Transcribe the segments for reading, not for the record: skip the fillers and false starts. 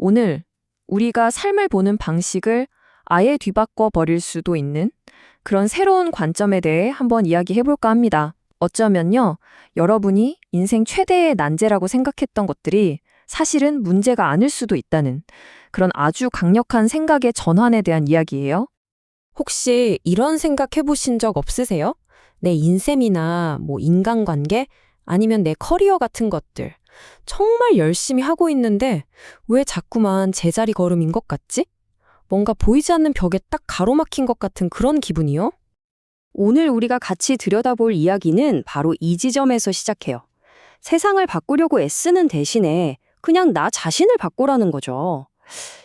오늘 우리가 삶을 보는 방식을 아예 뒤바꿔 버릴 수도 있는 그런 새로운 관점에 대해 한번 이야기해 볼까 합니다. 어쩌면요, 여러분이 인생 최대의 난제라고 생각했던 것들이 사실은 문제가 아닐 수도 있다는 그런 아주 강력한 생각의 전환에 대한 이야기예요. 혹시 이런 생각 해보신 적 없으세요? 내 인생이나 인간관계 아니면 내 커리어 같은 것들 정말 열심히 하고 있는데 왜 자꾸만 제자리 걸음인 것 같지? 뭔가 보이지 않는 벽에 딱 가로막힌 것 같은 그런 기분이요? 오늘 우리가 같이 들여다볼 이야기는 바로 이 지점에서 시작해요. 세상을 바꾸려고 애쓰는 대신에 그냥 나 자신을 바꾸라는 거죠.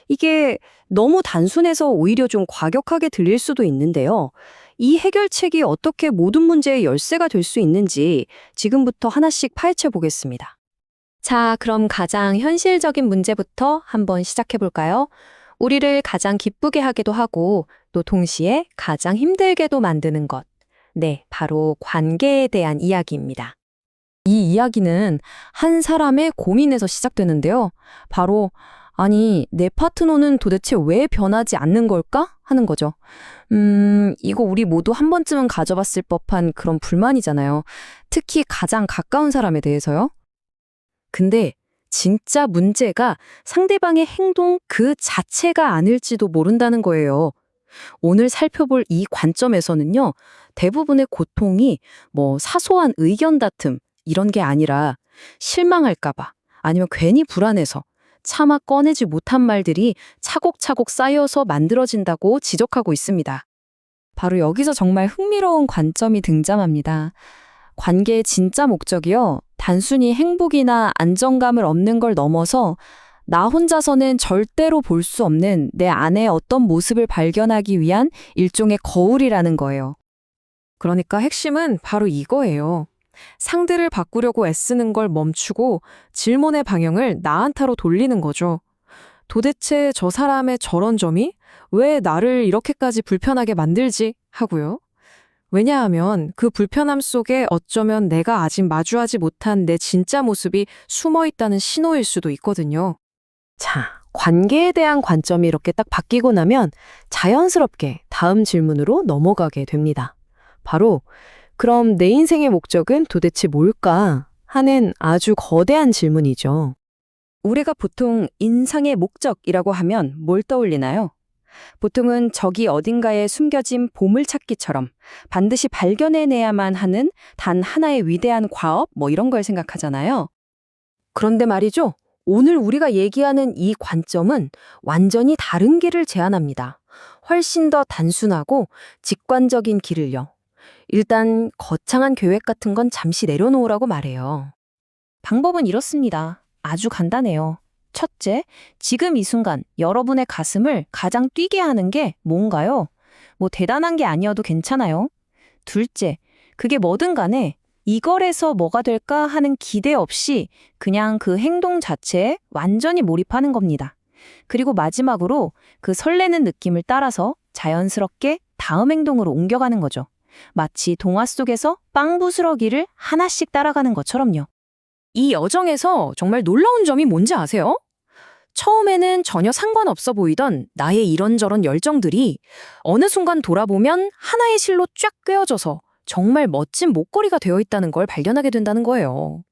이게 너무 단순해서 오히려 좀 과격하게 들릴 수도 있는데요. 이 해결책이 어떻게 모든 문제의 열쇠가 될 수 있는지 지금부터 하나씩 파헤쳐 보겠습니다. 자, 그럼 가장 현실적인 문제부터 한번 시작해 볼까요? 우리를 가장 기쁘게 하기도 하고 또 동시에 가장 힘들게도 만드는 것. 네, 바로 관계에 대한 이야기입니다. 이 이야기는 한 사람의 고민에서 시작되는데요. 바로 아니, 내 파트너는 도대체 왜 변하지 않는 걸까? 하는 거죠. 이거 우리 모두 한 번쯤은 가져봤을 법한 그런 불만이잖아요. 특히 가장 가까운 사람에 대해서요. 근데 진짜 문제가 상대방의 행동 그 자체가 아닐지도 모른다는 거예요. 오늘 살펴볼 이 관점에서는요, 대부분의 고통이 사소한 의견 다툼 이런 게 아니라 실망할까봐 아니면 괜히 불안해서 차마 꺼내지 못한 말들이 차곡차곡 쌓여서 만들어진다고 지적하고 있습니다. 바로 여기서 정말 흥미로운 관점이 등장합니다. 관계의 진짜 목적이요, 단순히 행복이나 안정감을 얻는 걸 넘어서 나 혼자서는 절대로 볼 수 없는 내 안의 어떤 모습을 발견하기 위한 일종의 거울이라는 거예요. 그러니까 핵심은 바로 이거예요. 상대를 바꾸려고 애쓰는 걸 멈추고 질문의 방향을 나한테로 돌리는 거죠. 도대체 저 사람의 저런 점이 왜 나를 이렇게까지 불편하게 만들지? 하고요. 왜냐하면 그 불편함 속에 어쩌면 내가 아직 마주하지 못한 내 진짜 모습이 숨어 있다는 신호일 수도 있거든요. 자, 관계에 대한 관점이 이렇게 딱 바뀌고 나면 자연스럽게 다음 질문으로 넘어가게 됩니다. 바로 그럼 내 인생의 목적은 도대체 뭘까? 하는 아주 거대한 질문이죠. 우리가 보통 인생의 목적이라고 하면 뭘 떠올리나요? 보통은 저기 어딘가에 숨겨진 보물찾기처럼 반드시 발견해내야만 하는 단 하나의 위대한 과업 이런 걸 생각하잖아요. 그런데 말이죠. 오늘 우리가 얘기하는 이 관점은 완전히 다른 길을 제안합니다. 훨씬 더 단순하고 직관적인 길을요. 일단 거창한 계획 같은 건 잠시 내려놓으라고 말해요. 방법은 이렇습니다. 아주 간단해요. 첫째, 지금 이 순간 여러분의 가슴을 가장 뛰게 하는 게 뭔가요? 대단한 게 아니어도 괜찮아요. 둘째, 그게 뭐든 간에 이걸에서 뭐가 될까 하는 기대 없이 그냥 그 행동 자체에 완전히 몰입하는 겁니다. 그리고 마지막으로 그 설레는 느낌을 따라서 자연스럽게 다음 행동으로 옮겨가는 거죠. 마치 동화 속에서 빵 부스러기를 하나씩 따라가는 것처럼요. 이 여정에서 정말 놀라운 점이 뭔지 아세요? 처음에는 전혀 상관없어 보이던 나의 이런저런 열정들이 어느 순간 돌아보면 하나의 실로 쫙 꿰어져서 정말 멋진 목걸이가 되어 있다는 걸 발견하게 된다는 거예요.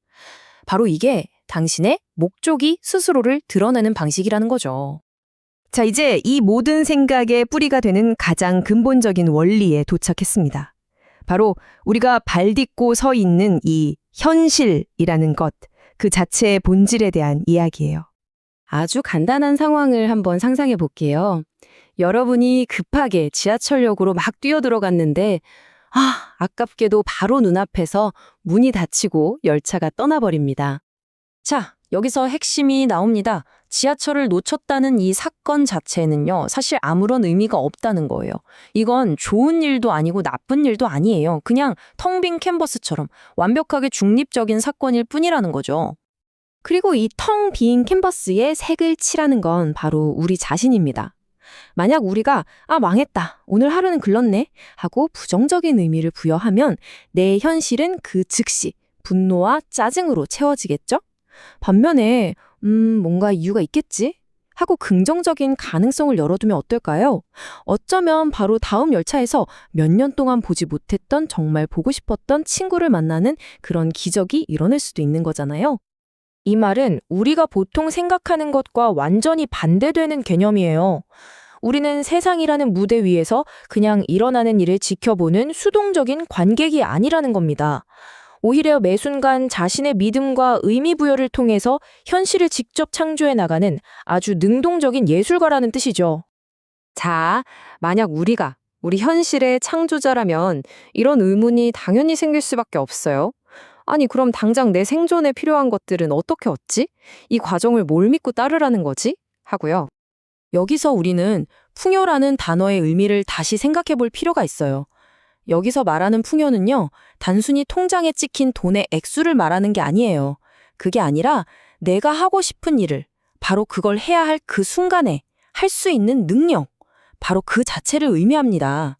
바로 이게 당신의 목적이 스스로를 드러내는 방식이라는 거죠. 자, 이제 이 모든 생각의 뿌리가 되는 가장 근본적인 원리에 도착했습니다. 바로 우리가 발딛고 서 있는 이 현실이라는 것, 그 자체의 본질에 대한 이야기예요. 아주 간단한 상황을 한번 상상해 볼게요. 여러분이 급하게 지하철역으로 막 뛰어들어갔는데 아깝게도 바로 눈앞에서 문이 닫히고 열차가 떠나버립니다. 자, 여기서 핵심이 나옵니다. 지하철을 놓쳤다는 이 사건 자체는요, 사실 아무런 의미가 없다는 거예요. 이건 좋은 일도 아니고 나쁜 일도 아니에요. 그냥 텅 빈 캔버스처럼 완벽하게 중립적인 사건일 뿐이라는 거죠. 그리고 이 텅 빈 캔버스에 색을 칠하는 건 바로 우리 자신입니다. 만약 우리가 망했다, 오늘 하루는 글렀네 하고 부정적인 의미를 부여하면 내 현실은 그 즉시 분노와 짜증으로 채워지겠죠? 반면에 뭔가 이유가 있겠지? 하고 긍정적인 가능성을 열어두면 어떨까요? 어쩌면 바로 다음 열차에서 몇 년 동안 보지 못했던 정말 보고 싶었던 친구를 만나는 그런 기적이 일어날 수도 있는 거잖아요. 이 말은 우리가 보통 생각하는 것과 완전히 반대되는 개념이에요. 우리는 세상이라는 무대 위에서 그냥 일어나는 일을 지켜보는 수동적인 관객이 아니라는 겁니다. 오히려 매 순간 자신의 믿음과 의미 부여를 통해서 현실을 직접 창조해 나가는 아주 능동적인 예술가라는 뜻이죠. 자, 만약 우리 현실의 창조자라면 이런 의문이 당연히 생길 수밖에 없어요. 아니, 그럼 당장 내 생존에 필요한 것들은 어떻게 얻지? 이 과정을 뭘 믿고 따르라는 거지? 하고요. 여기서 우리는 풍요라는 단어의 의미를 다시 생각해 볼 필요가 있어요. 여기서 말하는 풍요는요, 단순히 통장에 찍힌 돈의 액수를 말하는 게 아니에요. 그게 아니라 내가 하고 싶은 일을, 바로 그걸 해야 할 그 순간에 할 수 있는 능력, 바로 그 자체를 의미합니다.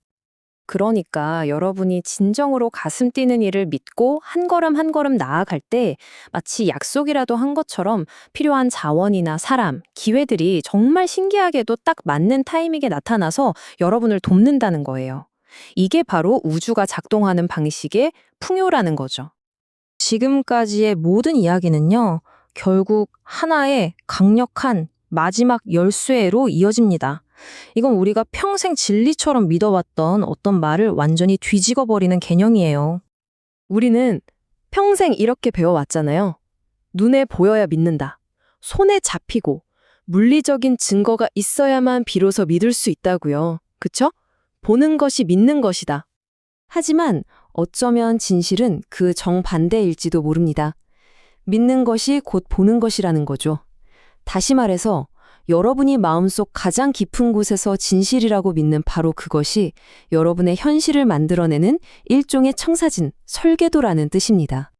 그러니까 여러분이 진정으로 가슴 뛰는 일을 믿고 한 걸음 한 걸음 나아갈 때 마치 약속이라도 한 것처럼 필요한 자원이나 사람, 기회들이 정말 신기하게도 딱 맞는 타이밍에 나타나서 여러분을 돕는다는 거예요. 이게 바로 우주가 작동하는 방식의 풍요라는 거죠. 지금까지의 모든 이야기는요, 결국 하나의 강력한 마지막 열쇠로 이어집니다. 이건 우리가 평생 진리처럼 믿어왔던 어떤 말을 완전히 뒤집어버리는 개념이에요. 우리는 평생 이렇게 배워왔잖아요. 눈에 보여야 믿는다. 손에 잡히고 물리적인 증거가 있어야만 비로소 믿을 수 있다고요. 그쵸? 보는 것이 믿는 것이다. 하지만 어쩌면 진실은 그 정반대일지도 모릅니다. 믿는 것이 곧 보는 것이라는 거죠. 다시 말해서 여러분이 마음속 가장 깊은 곳에서 진실이라고 믿는 바로 그것이 여러분의 현실을 만들어내는 일종의 청사진, 설계도라는 뜻입니다.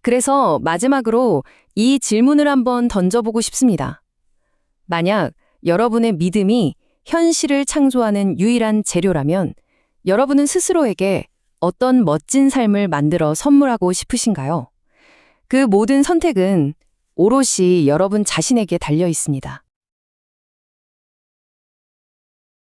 그래서 마지막으로 이 질문을 한번 던져보고 싶습니다. 만약 여러분의 믿음이 현실을 창조하는 유일한 재료라면 여러분은 스스로에게 어떤 멋진 삶을 만들어 선물하고 싶으신가요? 그 모든 선택은 오롯이 여러분 자신에게 달려 있습니다.